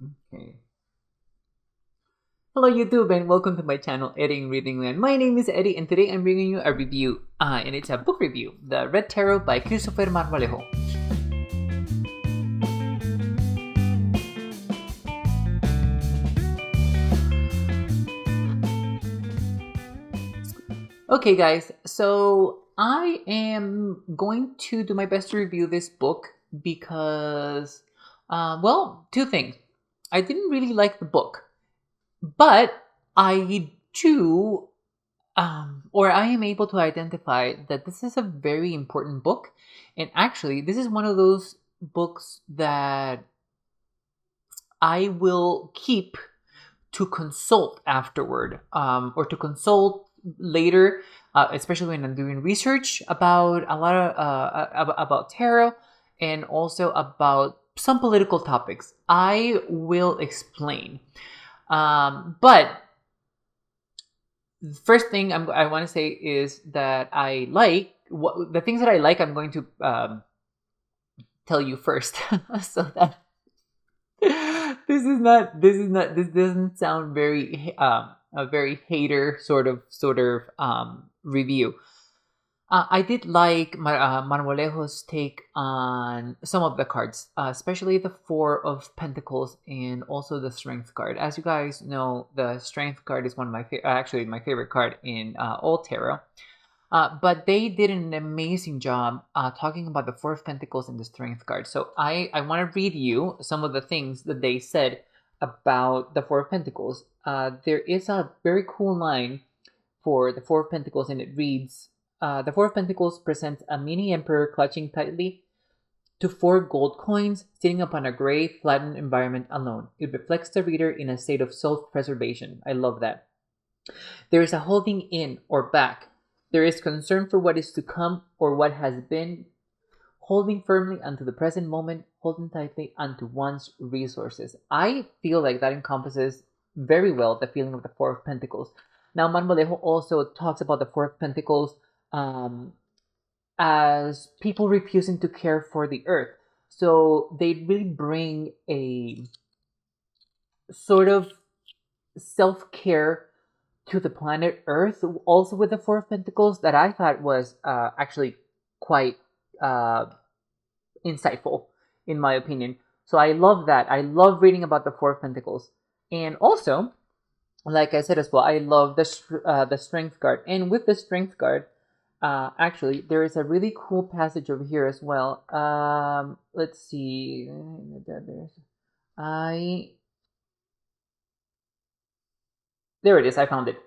Okay. Hello YouTube and welcome to my channel eddieinreadingland. My name is Eddie and today I'm bringing you a review and it's a book review, The Red Tarot by Christopher Marmolejo. Okay guys, so I am going to do my best to review this book because, well, two things. I didn't really like the book, but I do or I am able to identify that this is a very important book. And actually, this is one of those books that I will keep to consult afterward, or to consult later, especially when I'm doing research about a lot of about tarot and also about some political topics. I will explain. But the first thing I want to say is that I like the things that I like. I'm going to tell you first, so that this doesn't sound very a very hater sort of review. I did like Marmolejo's take on some of the cards, especially the Four of Pentacles and also the Strength card. As you guys know, the Strength card is one of my actually my favorite card in all tarot. But they did an amazing job talking about the Four of Pentacles and the Strength card. So I want to read you some of the things that they said about the Four of Pentacles. There is a very cool line for the Four of Pentacles, and it reads, the Four of Pentacles presents a mini emperor clutching tightly to four gold coins, sitting upon a gray, flattened environment alone. It reflects the reader in a state of self-preservation. I love that. There is a holding in or back. There is concern for what is to come or what has been, holding firmly onto the present moment, holding tightly onto one's resources. I feel like that encompasses very well the feeling of the Four of Pentacles. Now, Marmolejo also talks about the Four of Pentacles as people refusing to care for the earth. So they really bring a sort of self-care to the planet Earth, also with the Four of Pentacles, that I thought was actually quite insightful, in my opinion. So I love that. I love reading about the Four of Pentacles. And also, like I said as well, I love the Strength card. And with the Strength card, actually, there is a really cool passage over here as well. Let's see. There it is. I found it.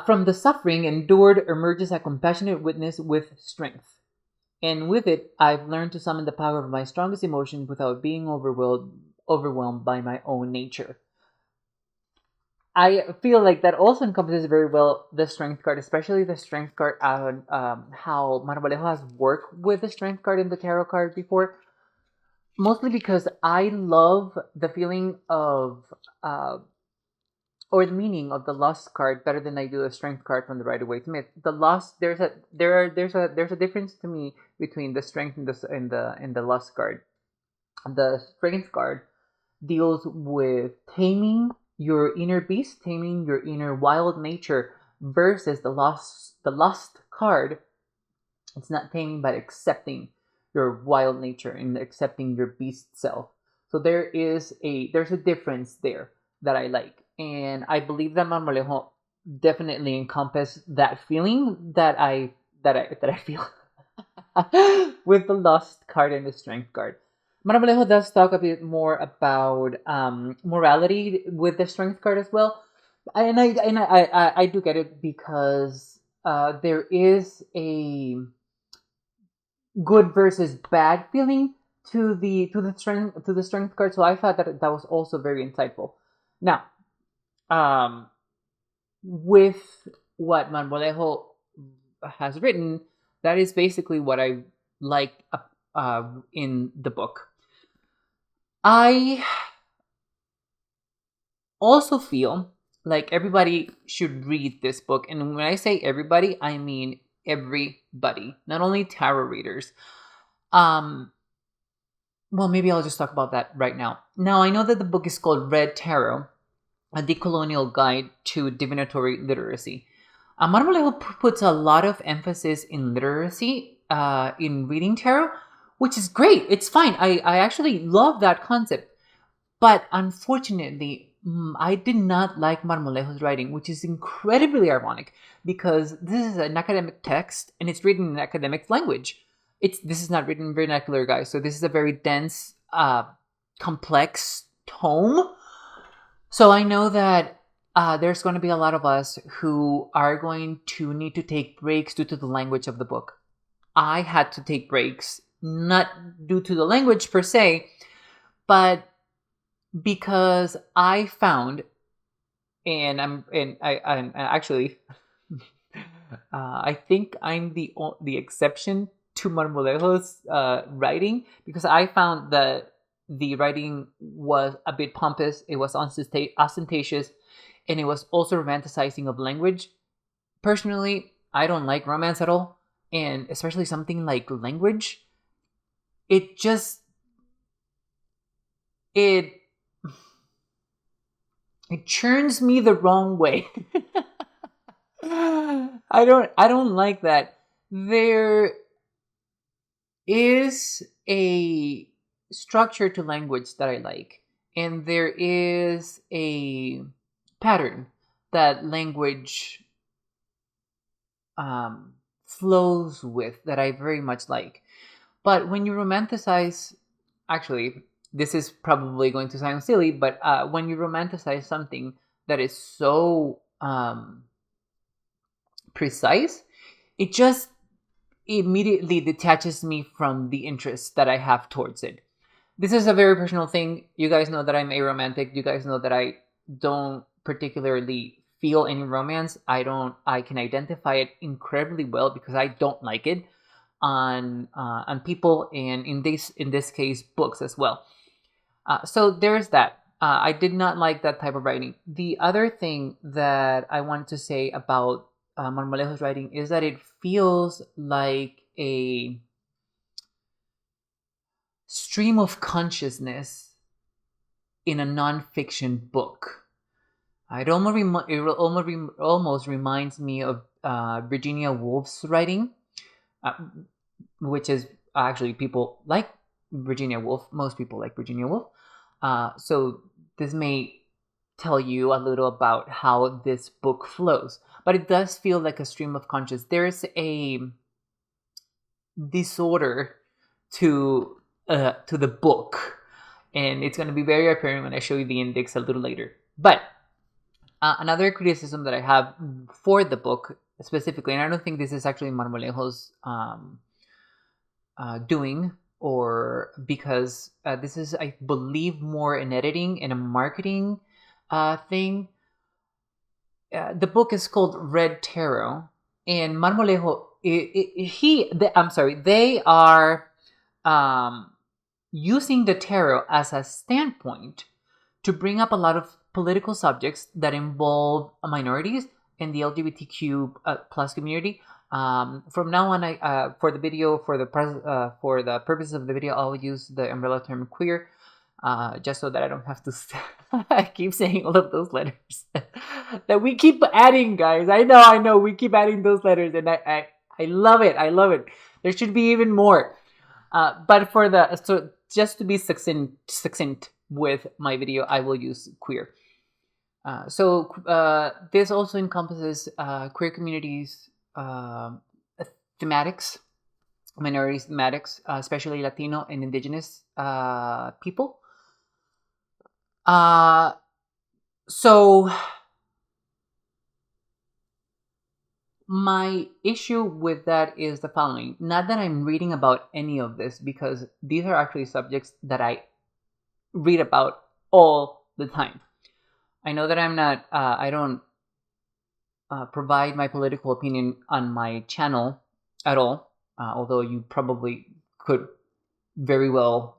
From the suffering endured emerges a compassionate witness with strength. And with it, I've learned to summon the power of my strongest emotions without being overwhelmed by my own nature. I feel like that also encompasses very well the Strength card, especially the Strength card, how Marmolejo has worked with the Strength card in the tarot card before. Mostly because I love the feeling of, or the meaning of the Lost card better than I do the Strength card from the Rider-Waite Smith. The Lost, there's a difference to me between the Strength and the Lost card. The Strength card deals with taming your inner beast, taming your inner wild nature, versus the Lost card. It's not taming, but accepting your wild nature and accepting your beast self. So there's a difference there that I like, and I believe that Marmolejo definitely encompass that feeling that I feel with the Lost card and the Strength card. Marmolejo does talk a bit more about morality with the Strength card as well, and I do get it because there is a good versus bad feeling to the Strength card. So I thought that was also very insightful. Now, with what Marmolejo has written, that is basically what I like in the book. I also feel like everybody should read this book, and when I say everybody, I mean everybody, not only tarot readers. well, maybe I'll just talk about that right now. Now, I know that the book is called Red Tarot, a decolonial guide to divinatory literacy. Marmolejo puts a lot of emphasis in literacy, in reading tarot, which is great. It's fine. I actually love that concept. But unfortunately, I did not like Marmolejo's writing, which is incredibly ironic because this is an academic text and it's written in academic language. This is not written in vernacular, guys. So this is a very dense, complex tome. So I know that there's going to be a lot of us who are going to need to take breaks due to the language of the book. I had to take breaks, not due to the language per se, but because I found, and I'm actually, I think I'm the exception to Marmolejo's writing, because I found that the writing was a bit pompous, it was ostentatious, and it was also romanticizing of language. Personally, I don't like romance at all, and especially something like language. It just it churns me the wrong way. I don't like that. There is a structure to language that I like, and there is a pattern that language flows with that I very much like. But when you romanticize, actually, this is probably going to sound silly, but when you romanticize something that is so precise, it just immediately detaches me from the interest that I have towards it. This is a very personal thing. You guys know that I'm aromantic. You guys know that I don't particularly feel any romance. I can identify it incredibly well because I don't like it on people, and in this case, books as well. So there's that. I did not like that type of writing. The other thing that I wanted to say about Marmolejo's writing is that it feels like a stream of consciousness in a nonfiction book. It almost reminds me of Virginia Woolf's writing, which is actually, people like Virginia Woolf. Most people like Virginia Woolf. So this may tell you a little about how this book flows, but it does feel like a stream of consciousness. There's a disorder to the book, and it's going to be very apparent when I show you the index a little later. But another criticism that I have for the book specifically, and I don't think this is actually Marmolejo's doing, or because this is, I believe, more an editing and a marketing thing. The book is called Red Tarot, and Marmolejo, they are using the tarot as a standpoint to bring up a lot of political subjects that involve minorities and the LGBTQ plus community. From now on, for the video, for the purposes of the video, I'll use the umbrella term queer, just so that I don't have to I keep saying all of those letters that we keep adding, guys. I know, we keep adding those letters, and I love it. I love it. There should be even more. But so just to be succinct with my video, I will use queer. So this also encompasses queer communities, thematics, minorities thematics, especially Latino and Indigenous people. So my issue with that is the following. Not that I'm reading about any of this, because these are actually subjects that I read about all the time. I know that I'm not, I don't provide my political opinion on my channel at all, although you probably could very well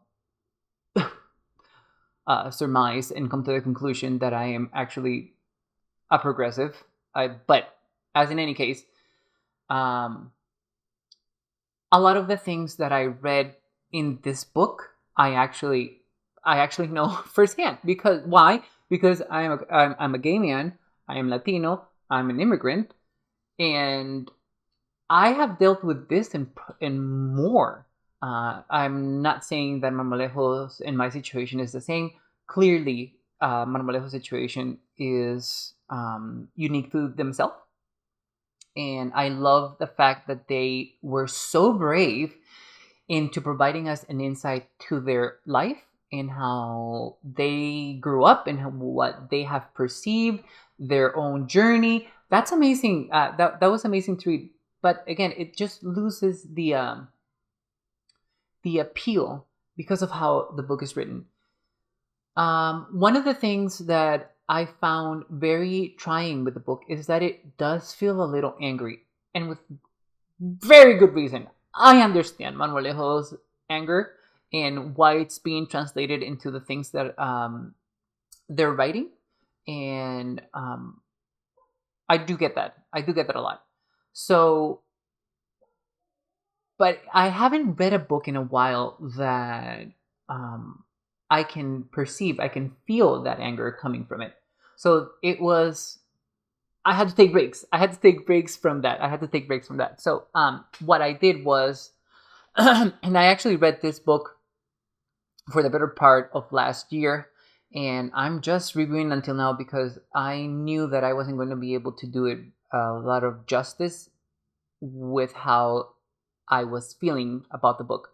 surmise and come to the conclusion that I am actually a progressive. But as in any case, a lot of the things that I read in this book, I actually know firsthand. Because why? Because I'm a gay man. I am Latino. I'm an immigrant, and I have dealt with this and more. I'm not saying that Marmolejo's and my situation is the same. Clearly, Marmolejo's situation is unique to themselves, and I love the fact that they were so brave into providing us an insight to their life and how they grew up and what they have perceived, their own journey. That's amazing. That was amazing to read. But again, it just loses the appeal because of how the book is written. One of the things that I found very trying with the book is that it does feel a little angry, and with very good reason. I understand Marmolejo's anger and why it's being translated into the things that they're writing, and I do get that. I do get that a lot. So, but I haven't read a book in a while that I can perceive, I can feel that anger coming from it. So it was, I had to take breaks. I had to take breaks from that. So what I did was, and I actually read this book for the better part of last year, and I'm just reviewing until now because I knew that I wasn't going to be able to do it a lot of justice with how I was feeling about the book.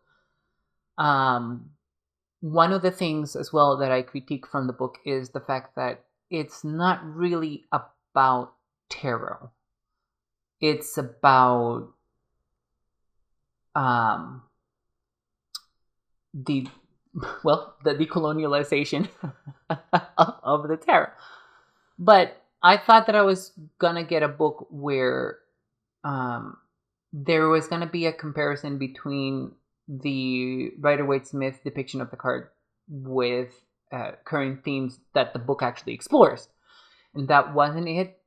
One of the things as well that I critique from the book is the fact that it's not really about tarot. It's about the decolonialization of the tarot. But I thought that I was gonna get a book where there was gonna be a comparison between the Rider-Waite-Smith depiction of the card with current themes that the book actually explores, and that wasn't it.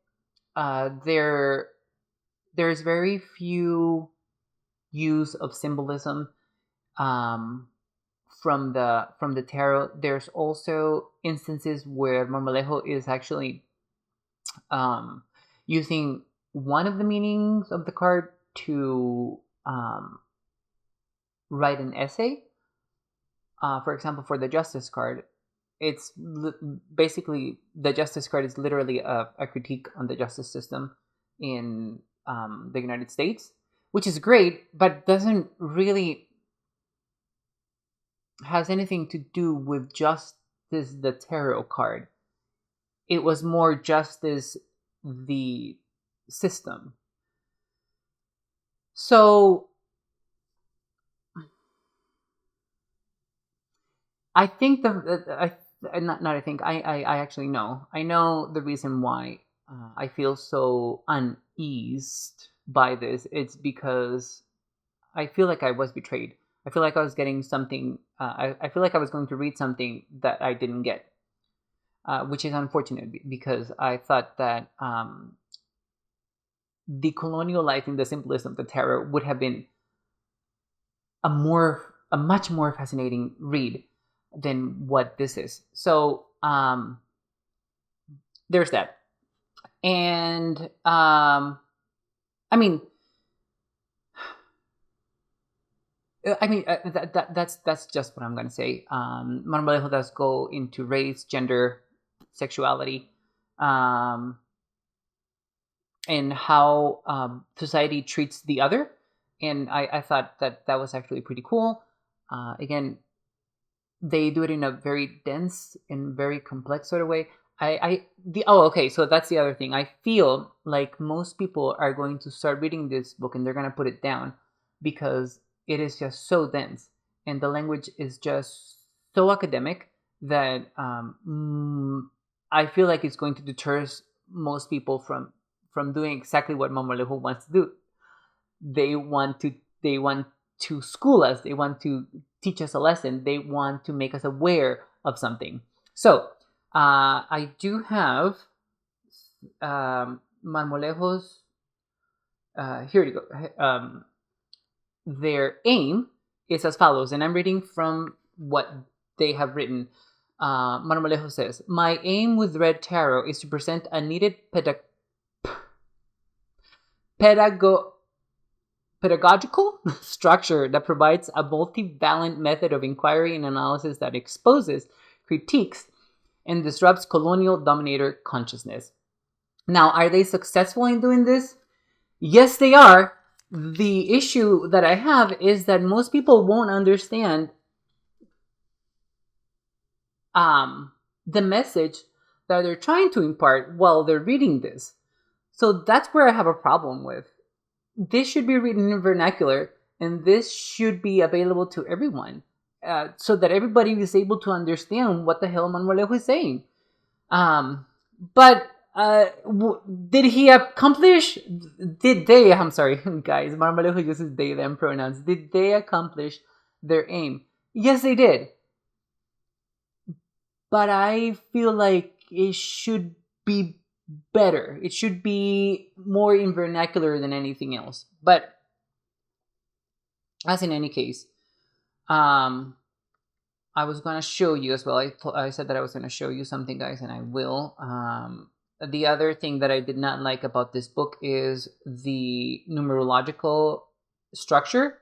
There's very few use of symbolism from the tarot. There's also instances where Marmolejo is actually using one of the meanings of the card to write an essay. For example, for the Justice card, it's basically, the Justice card is literally a critique on the justice system in the United States, which is great, but doesn't really has anything to do with Justice the tarot card. It was more Justice the system. So I think I actually know. I know the reason why I feel so uneased by this. It's because I feel like I was betrayed. I feel like I was getting something. I feel like I was going to read something that I didn't get, which is unfortunate because I thought that decolonializing the symbolism of the tarot would have been a much more fascinating read than what this is. So there's that. And I mean that's just what I'm going to say. Marmolejo does go into race, gender, sexuality, and how society treats the other. And I thought that was actually pretty cool. Again, they do it in a very dense and very complex sort of way. Okay, so that's the other thing. I feel like most people are going to start reading this book and they're going to put it down because it is just so dense and the language is just so academic that I feel like it's going to deter most people from doing exactly what Marmolejo wants to do. They want to school us. They want to teach us a lesson. They want to make us aware of something. So I do have Marmolejo's. Here you go. Their aim is as follows, and I'm reading from what they have written. Marmolejo says, "My aim with Red Tarot is to present a needed pedagogical structure that provides a multivalent method of inquiry and analysis that exposes, critiques, and disrupts colonial dominator consciousness." Now, are they successful in doing this? Yes, they are. The issue that I have is that most people won't understand the message that they're trying to impart while they're reading this. So that's where I have a problem with. This should be written in vernacular, and this should be available to everyone, so that everybody is able to understand what the hell Marmolejo is saying. But did he accomplish? I'm sorry, guys. Marmolejo uses they, them pronouns. Did they accomplish their aim? Yes, they did. But I feel like it should be better. It should be more in vernacular than anything else. But as in any case, I was going to show you as well. I said that I was going to show you something, guys, and I will. The other thing that I did not like about this book is the numerological structure.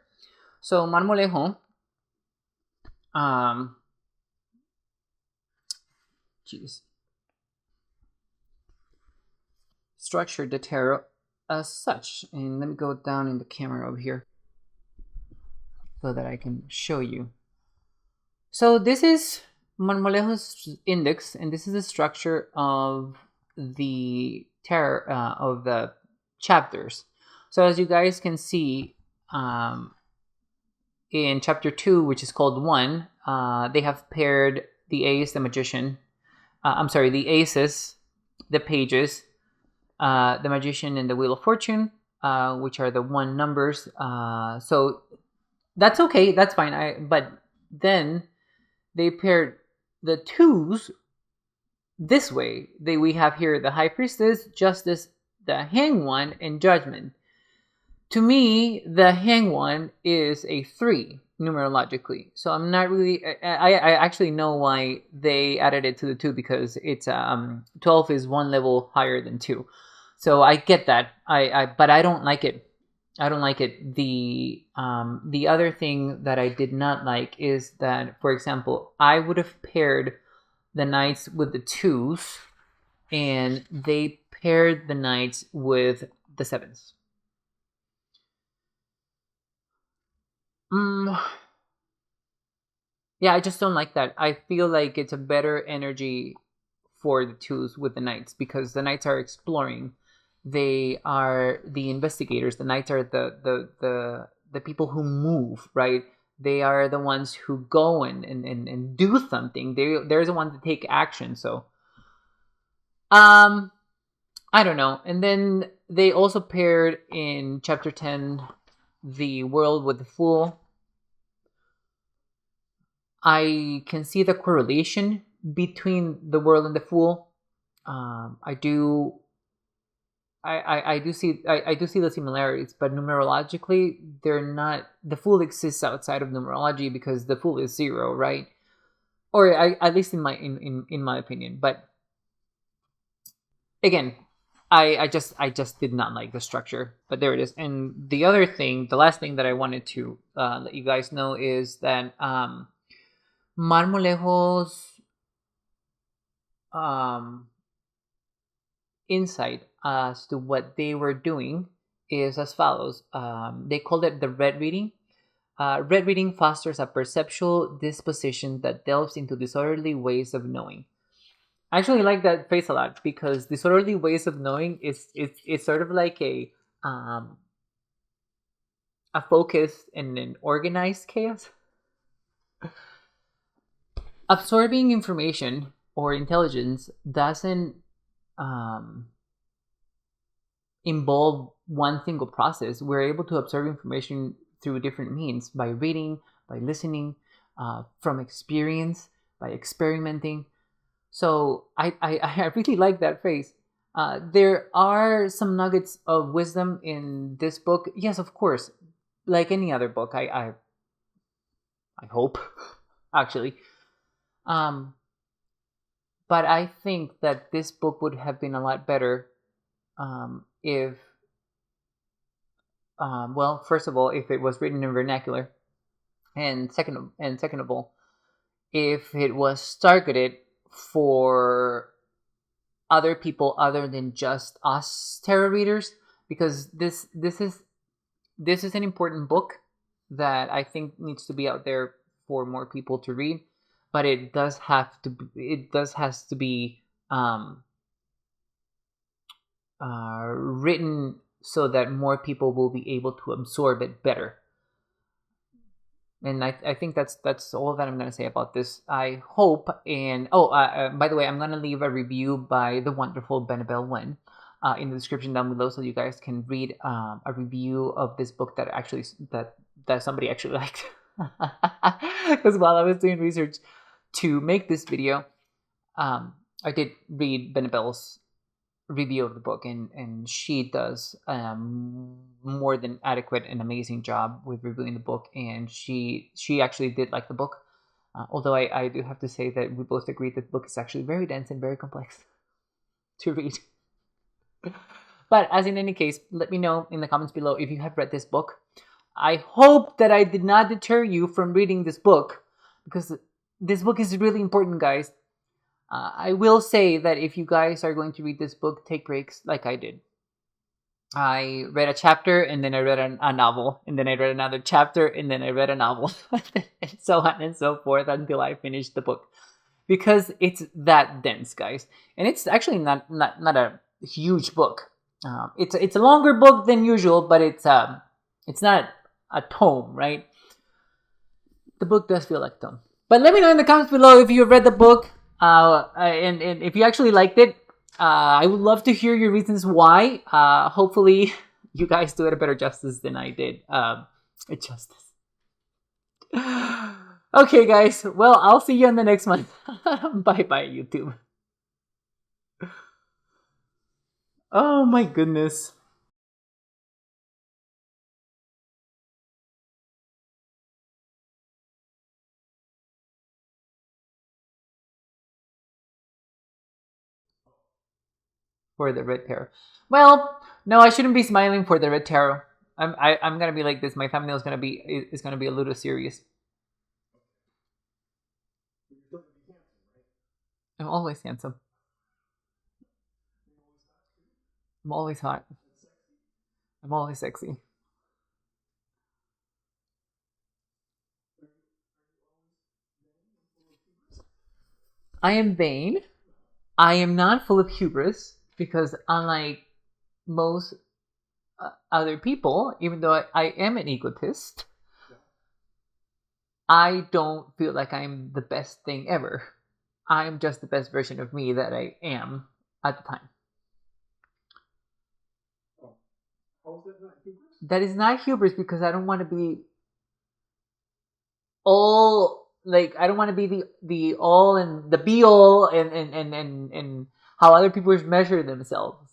So Marmolejo, structured the tarot as such. And let me go down in the camera over here so that I can show you. So this is Marmolejo's index, and this is the structure of the tarot, of the chapters. So as you guys can see, in chapter 2, which is called 1, they have paired the ace, the magician, the aces, the pages, the magician, and the wheel of fortune, which are the 1 numbers. So that's okay, that's fine. But then they paired the 2s this way. We have here the High Priestess, Justice, the Hanged One, and Judgment. To me, the Hanged One is a 3 numerologically. So I'm not really. I actually know why they added it to the 2, because it's 12 is 1 level higher than 2. So I get that. But I don't like it. I don't like it. The other thing that I did not like is that, for example, I would have paired the knights with the 2s, and they paired the knights with the 7s. Yeah, I just don't like that. I feel like it's a better energy for the 2s with the knights, because the knights are exploring. They are the investigators. The knights are the people who move, right? They are the ones who go and do something. They're the ones that take action. So I don't know. And then they also paired in chapter 10 the world with the fool. I can see the correlation between the world and the fool. I do see the similarities, but numerologically they're not. The fool exists outside of numerology because the fool is 0, right? Or at least in my opinion. But again, I just did not like the structure. But there it is. And the last thing that I wanted to let you guys know is that Marmolejo's insight as to what they were doing is as follows. They called it the red reading. Red reading fosters a perceptual disposition that delves into disorderly ways of knowing. I actually like that phrase a lot, because disorderly ways of knowing is sort of like a focused and an organized chaos. Absorbing information or intelligence doesn't involve one single process. We're able to absorb information through different means: by reading, by listening, from experience, by experimenting. So I really like that phrase. There are some nuggets of wisdom in this book. Yes, of course. Like any other book, I hope. actually. But I think that this book would have been a lot better if, well, first of all, if it was written in vernacular, and second of all, if it was targeted for other people other than just us tarot readers, because this is an important book that I think needs to be out there for more people to read, but it does has to be written so that more people will be able to absorb it better. And I think that's all that I'm going to say about this. I hope, and by the way, I'm going to leave a review by the wonderful Benabel Wen in the description down below, so you guys can read a review of this book that actually that somebody actually liked. Because while I was doing research to make this video, I did read Benabel's review of the book, and she does more than adequate and amazing job with reviewing the book, and she actually did like the book, although I do have to say that we both agree that the book is actually very dense and very complex to read. But as in any case, let me know in the comments below if you have read this book. I hope that I did not deter you from reading this book, because this book is really important, guys. I will say that if you guys are going to read this book, take breaks like I did. I read a chapter, and then I read a novel, and then I read another chapter, and then I read a novel, and so on and so forth until I finished the book. Because it's that dense, guys. And it's actually not a huge book. It's a longer book than usual, but it's not a tome, right? The book does feel like a tome. But let me know in the comments below if you've read the book. And if you actually liked it. I would love to hear your reasons why. Hopefully you guys do it a better justice than I did. Justice. Okay, guys. Well, I'll see you in the next one. Bye-bye, YouTube. Oh my goodness. For the red tarot. Well, no, I shouldn't be smiling for the red tarot. I'm gonna be like this. My thumbnail is gonna be a little serious. I'm always handsome. I'm always hot. I'm always sexy. I am vain. I am not full of hubris, because unlike most other people, even though I am an egotist, I don't feel like I'm the best thing ever. I'm just the best version of me that I am at the time. That is not hubris, because I don't want to be all, like, I don't want to be the all and the be all and how other people measure themselves.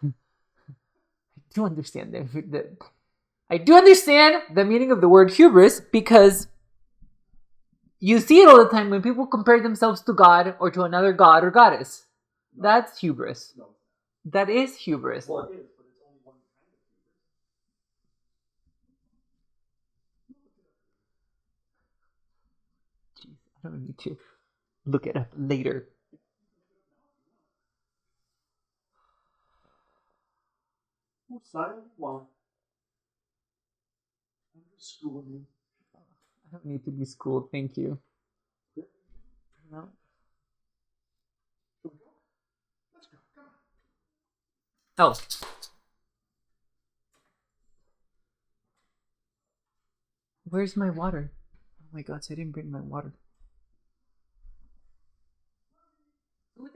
I do understand I do understand the meaning of the word hubris, because you see it all the time when people compare themselves to God or to another god or goddess. That's hubris. That is hubris. Well, it is, but it's only one kind of hubris. Jeez, I don't need to look it up later. Silent one. I'm just schooling. I don't need to be schooled, thank you. No. Let's go. Come on. Oh. Where's my water? Oh my god, so I didn't bring my water.